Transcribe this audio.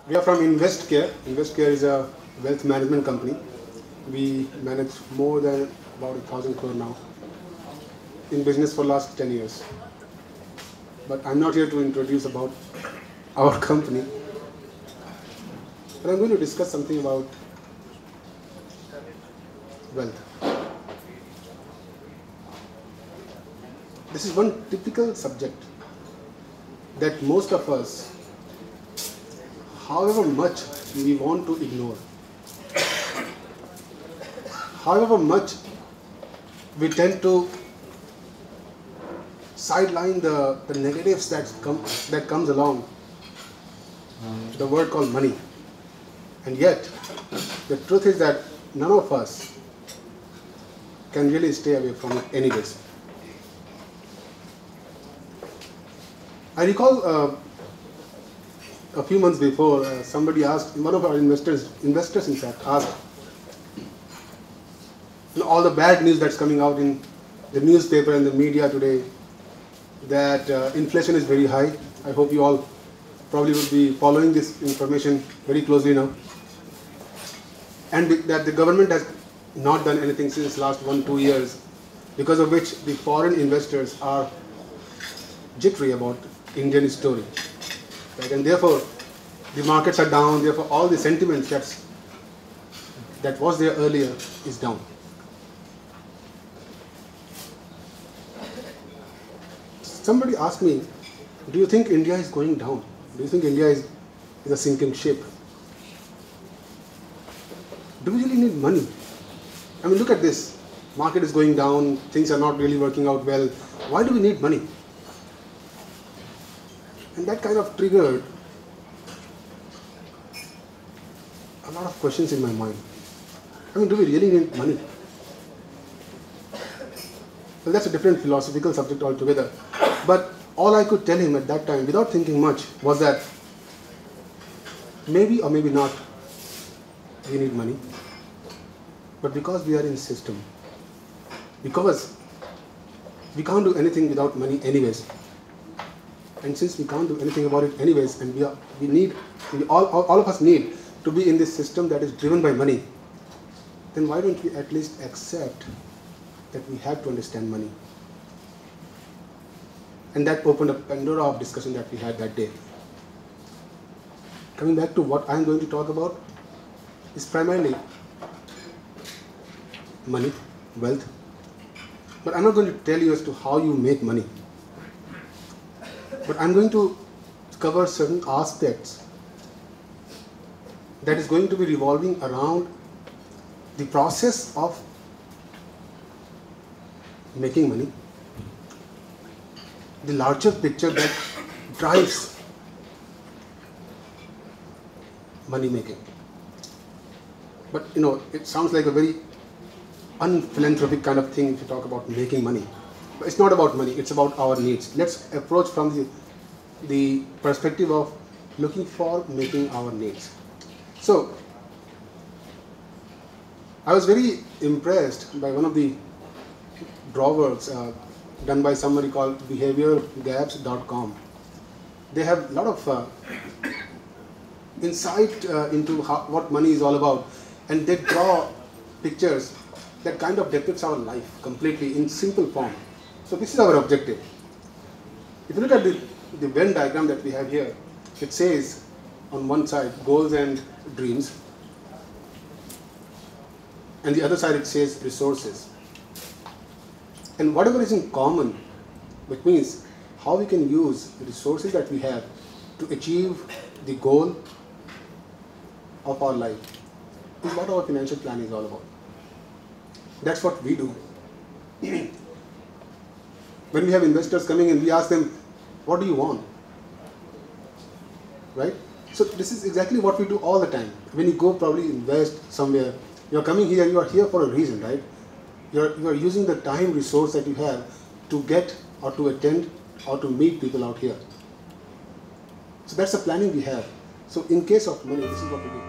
We are from InvestCare. InvestCare is a wealth management company. We manage more than about 1,000 crore now. In business for last 10 years. But I'm not here to introduce about our company. But I'm going to discuss something about wealth. This is one typical subject that most of us, however much we want to ignore, however much we tend to sideline the negatives that comes along the word called money. And yet, the truth is that none of us can really stay away from it anyways. I recall a few months before, somebody asked, one of our investors in fact, asked, all the bad news that's coming out in the newspaper and the media today, that inflation is very high. I hope you all probably would be following this information very closely now. And that the government has not done anything since last 1-2 years, because of which the foreign investors are jittery about Indian story. Right? And therefore, the markets are down, therefore all the sentiments that was there earlier is down. Somebody asked me, do you think India is going down? Do you think India is a sinking ship? Do we really need money? I mean, look at this. Market is going down, things are not really working out well. Why do we need money? And that kind of triggered a lot of questions in my mind. I mean, do we really need money? Well, that's a different philosophical subject altogether. But all I could tell him at that time, without thinking much, was that maybe or maybe not, we need money. But because we are in system, because we can't do anything without money anyways, and since we can't do anything about it anyways, and all of us need to be in this system that is driven by money, then why don't we at least accept that we have to understand money? And that opened a Pandora of discussion that we had that day. Coming back to what I'm going to talk about is primarily money, wealth. But I'm not going to tell you as to how you make money. But I'm going to cover certain aspects that is going to be revolving around the process of making money, the larger picture that drives money making. But it sounds like a very unphilanthropic kind of thing if you talk about making money. But it's not about money, it's about our needs. Let's approach from the perspective of looking for making our needs. So, I was very impressed by one of the draw works done by somebody called behaviorgaps.com. They have a lot of insight into what money is all about, and they draw pictures that kind of depicts our life completely in simple form. So this is our objective. If you look at the Venn diagram that we have here, it says on one side goals and dreams, and the other side it says resources. And whatever is in common, which means how we can use the resources that we have to achieve the goal of our life, is what our financial plan is all about. That's what we do. When we have investors coming in, we ask them, what do you want? Right? So this is exactly what we do all the time. When you go probably invest somewhere, you're coming here, you are here for a reason, right? You are using the time resource that you have to get or to attend or to meet people out here. So that's the planning we have. So in case of money, this is what we do.